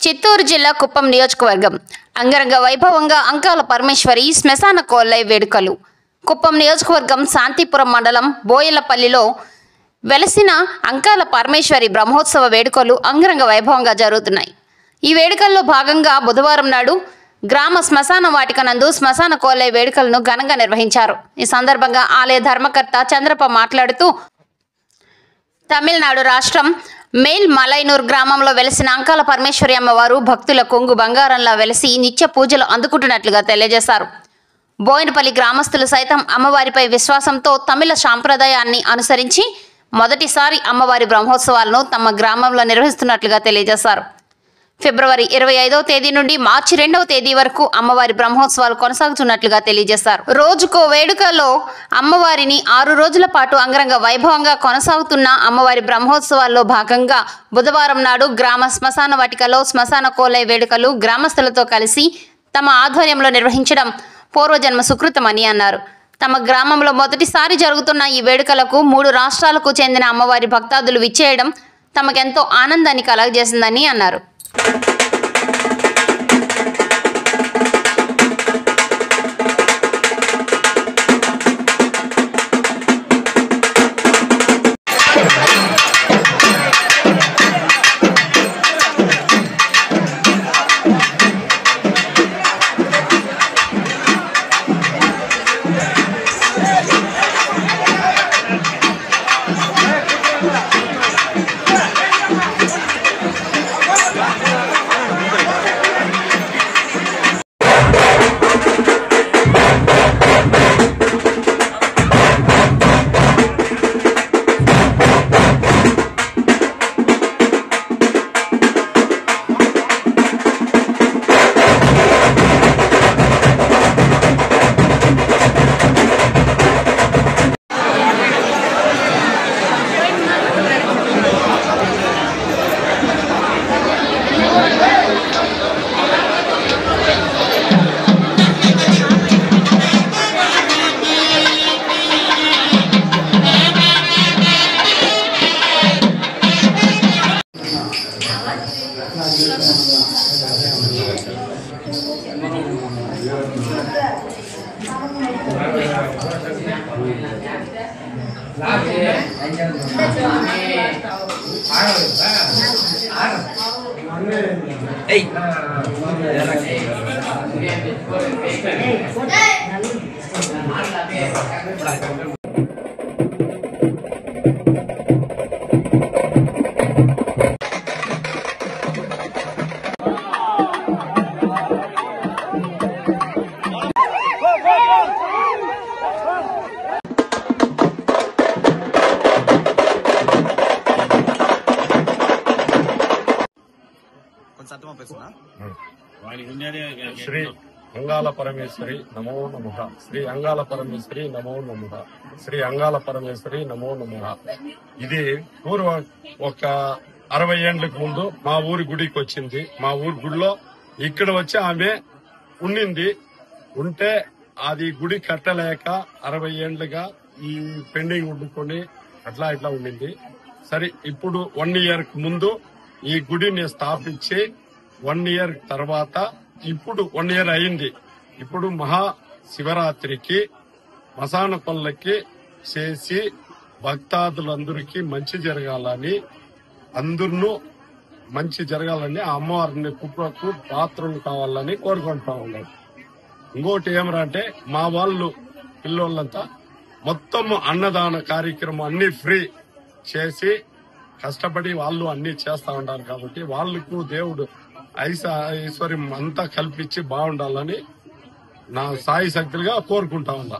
చిత్తూరు జిల్లా కుప్పం నియోజకవర్గం అంగరంగ వైభవంగా అంకాల పరమేశ్వరి శ్మశాన కోల్లై వేడుకలు. కుప్పం నియోజకవర్గం శాంతిపురం మండలం బోయలపల్లిలో వెలసిన అంకాల పరమేశ్వరి బ్రహ్మోత్సవ వేడుకలు అంగరంగ వైభవంగా జరుగుతున్నాయి. ఈ వేడుకల్లో భాగంగా బుధవారం నాడు గ్రామ శ్మశాన వాటిక నందు శ్మశాన కోల్లై వేడుకలను ఘనంగా నిర్వహించారు. ఈ సందర్భంగా ఆలయ ధర్మకర్త చంద్రప్ప మాట్లాడుతూ, తమిళనాడు రాష్ట్రం మేల్ మలైనూర్ గ్రామంలో వెలిసిన అంకాల పరమేశ్వరి అమ్మవారు భక్తుల కొంగు బంగారంలా వెలిసి నిత్య పూజలు అందుకుంటున్నట్లుగా తెలియజేశారు. బోయినపల్లి గ్రామస్తులు సైతం అమ్మవారిపై విశ్వాసంతో తమిళ సాంప్రదాయాన్ని అనుసరించి మొదటిసారి అమ్మవారి బ్రహ్మోత్సవాలను తమ గ్రామంలో నిర్వహిస్తున్నట్లుగా తెలియజేశారు. ఫిబ్రవరి 25వ తేదీ నుండి మార్చి 2వ తేదీ వరకు అమ్మవారి బ్రహ్మోత్సవాలు కొనసాగుతున్నట్లుగా తెలియజేశారు. రోజుకో వేడుకలో అమ్మవారిని 6 రోజుల పాటు అంగరంగ వైభవంగా కొనసాగుతున్న అమ్మవారి బ్రహ్మోత్సవాల్లో భాగంగా బుధవారం నాడు గ్రామ శ్మశాన వాటికలో శ్మశాన కోల్లై వేడుకలు గ్రామస్తులతో కలిసి తమ ఆధ్వర్యంలో నిర్వహించడం పూర్వజన్మ సుకృతమని అన్నారు. తమ గ్రామంలో మొదటిసారి జరుగుతున్న ఈ వేడుకలకు 3 రాష్ట్రాలకు చెందిన అమ్మవారి భక్తాదులు విచ్చేయడం తమకెంతో ఆనందాన్ని కలగజేసిందని అన్నారు. శ్రీ అంగాల పరమేశ్వరి నమో నమః. శ్రీ అంగాల పరమేశ్వరి నమో నమః. శ్రీ అంగాల పరమేశ్వరి నమో నమః. ఇది పూర్వం ఒక 60 ఏళ్లకు ముందు మా ఊరి గుడికి వచ్చింది. మా ఊరి గుడిలో ఇక్కడ వచ్చి ఆమె ఉంటే అది గుడి కట్టలేక 60 ఏళ్లుగా ఈ పెండింగ్ ఉండుకొని అట్లా ఇట్లా ఉండింది. సరే, ఇప్పుడు 1 ఇయర్ ముందు ఈ గుడిని స్థాపించి 1 ఇయర్ తర్వాత ఇప్పుడు 1 ఇయర్ అయింది. ఇప్పుడు మహా శివరాత్రికి మసాన పల్లకి చేసి భక్తాదులందరికీ మంచి జరగాలని, అందరూ మంచి జరగాలని అమ్మవారిని కుప్పకు పాత్రలు కావాలని కోరుకుంటా ఉన్నారు. ఇంకోటి ఏమరా అంటే మా వాళ్ళు పిల్లోళ్ళంతా మొత్తం అన్నదాన కార్యక్రమం అన్ని ఫ్రీ చేసి కష్టపడి వాళ్ళు అన్ని చేస్తా ఉంటారు. కాబట్టి వాళ్ళకు దేవుడు ఐశ్వర్యం అంతా కల్పించి బాగుండాలని నా సాయి శక్తులుగా కోరుకుంటా ఉన్నా.